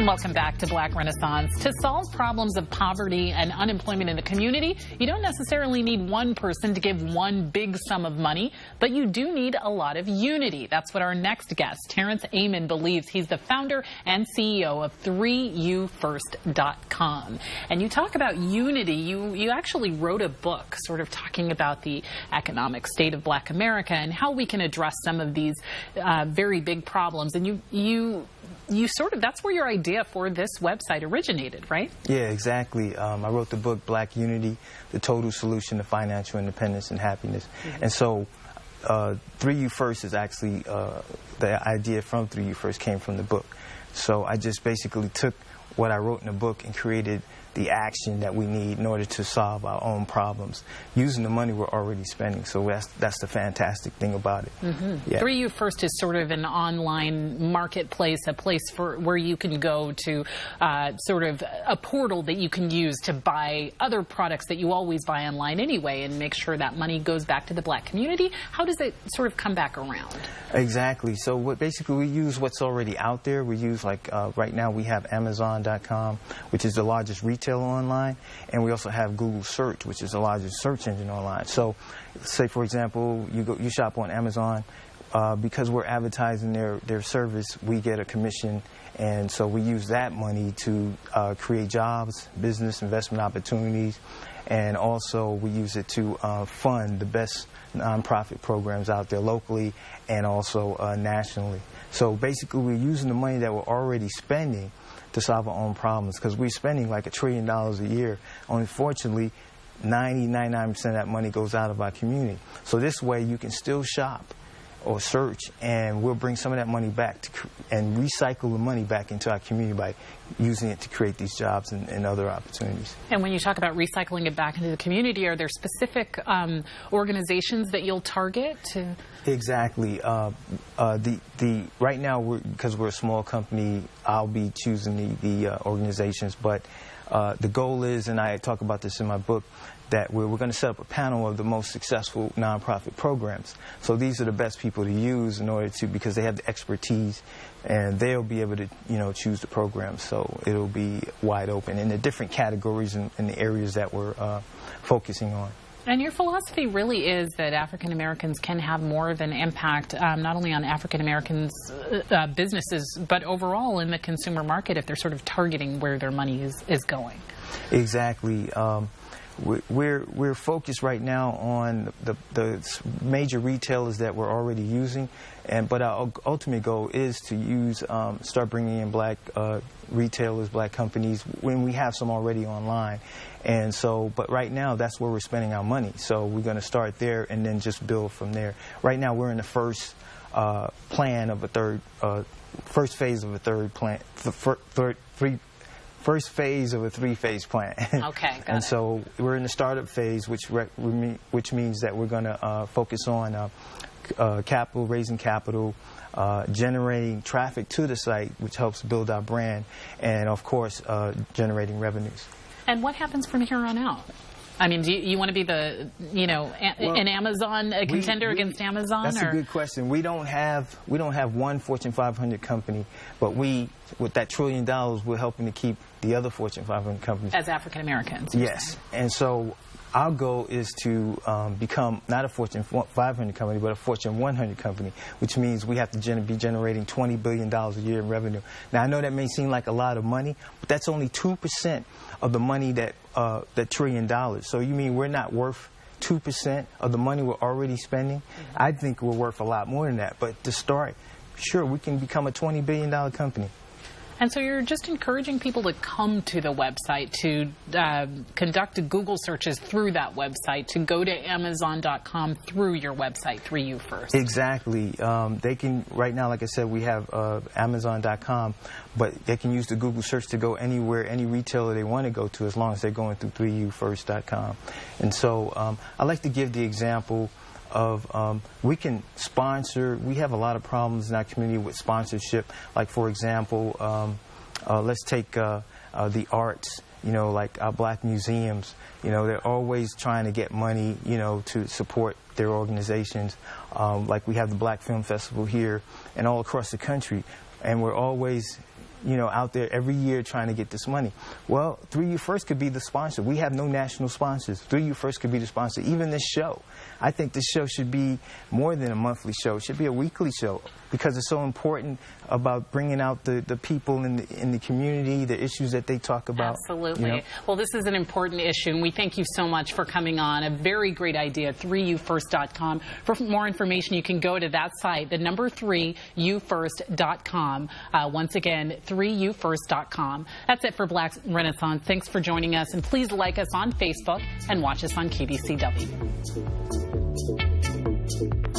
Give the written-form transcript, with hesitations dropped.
And welcome back to Black Renaissance. To solve problems of poverty and unemployment in the community, you don't necessarily need one person to give one big sum of money, but you do need a lot of unity. That's what our next guest, Terrence Amon, believes. He's the founder and CEO of 3ufirst.com. And you talk about unity. You actually wrote a book sort of talking about the economic state of Black America and how we can address some of these very big problems. And you sort of, that's where your idea for this website originated, right? Yeah, exactly. I wrote the book Black Unity, the Total Solution to Financial Independence and Happiness. And so 3U First is actually, the idea from 3U First came from the book. So I just basically took what I wrote in the book and created the action that we need in order to solve our own problems using the money we're already spending. So that's the fantastic thing about it. Yeah. 3U First is sort of an online marketplace, a place for where you can go to sort of a portal that you can use to buy other products that you always buy online anyway and make sure that money goes back to the Black community. How does it sort of come back around? Exactly. So basically we use what's already out there. We use, like, right now we have Amazon.com, which is the largest retailer online, and we also have Google Search, which is the largest search engine online. So say, for example, you shop on Amazon, because we're advertising their service, we get a commission, and so we use that money to create jobs, business, investment opportunities, and also we use it to fund the best nonprofit programs out there locally and also nationally. So basically we're using the money that we're already spending to solve our own problems, because we're spending like $1 trillion a year. Unfortunately, 99% of that money goes out of our community. So this way you can still shop or search, and we'll bring some of that money back and recycle the money back into our community by using it to create these jobs and other opportunities. And when you talk about recycling it back into the community, are there specific organizations that you'll target? Exactly. Right now, because we're a small company, I'll be choosing the organizations, but the goal is, and I talk about this in my book, that we're going to set up a panel of the most successful nonprofit programs. So these are the best people to use in order to, because they have the expertise, and they'll be able to, choose the program. So it'll be wide open in the different categories and the areas that we're focusing on. And your philosophy really is that African Americans can have more of an impact, not only on African Americans' businesses, but overall in the consumer market if they're sort of targeting where their money is going. Exactly. We're focused right now on the major retailers that we're already using, but our ultimate goal is to start bringing in Black retailers, Black companies, when we have some already online. And so, but right now that's where we're spending our money. So we're going to start there and then just build from there. Right now we're in the first plan of first phase of a three-phase plan. Okay, and so we're in the startup phase, which means that we're going to focus on raising capital, generating traffic to the site, which helps build our brand, and of course generating revenues. And what happens from here on out? I mean, do you want to be the, an Amazon, a contender against Amazon? That's a good question. We don't have one Fortune 500 company, but with that $1 trillion, we're helping to keep the other Fortune 500 companies. As African Americans. Yes. And so our goal is to become not a Fortune 500 company, but a Fortune 100 company, which means we have to be generating $20 billion a year in revenue. Now, I know that may seem like a lot of money, but that's only 2% of the money that $1 trillion. So you mean we're not worth 2% of the money we're already spending? I think we're worth a lot more than that. But to start, sure, we can become a $20 billion company. And so you're just encouraging people to come to the website, to conduct Google searches through that website, to go to Amazon.com through your website, 3U First. Exactly. They can, right now, like I said, we have Amazon.com, but they can use the Google search to go anywhere, any retailer they want to go to, as long as they're going through 3ufirst.com. And so I like to give the example of we can sponsor. We have a lot of problems in our community with sponsorship. Like, for example, let's take the arts. Like our Black museums. They're always trying to get money, to support their organizations. Like we have the Black Film Festival here and all across the country, and we're always out there every year trying to get this money. Well, 3ufirst could be the sponsor. We have no national sponsors. 3ufirst could be the sponsor. Even this show. I think this show should be more than a monthly show. It should be a weekly show because it's so important about bringing out the people in the community, the issues that they talk about. Absolutely. Well, this is an important issue, and we thank you so much for coming on. A very great idea, 3ufirst.com. For more information, you can go to that site, the number 3ufirst.com. Once again, 3ufirst.com. That's it for Black Renaissance. Thanks for joining us, and please like us on Facebook and watch us on KBCW.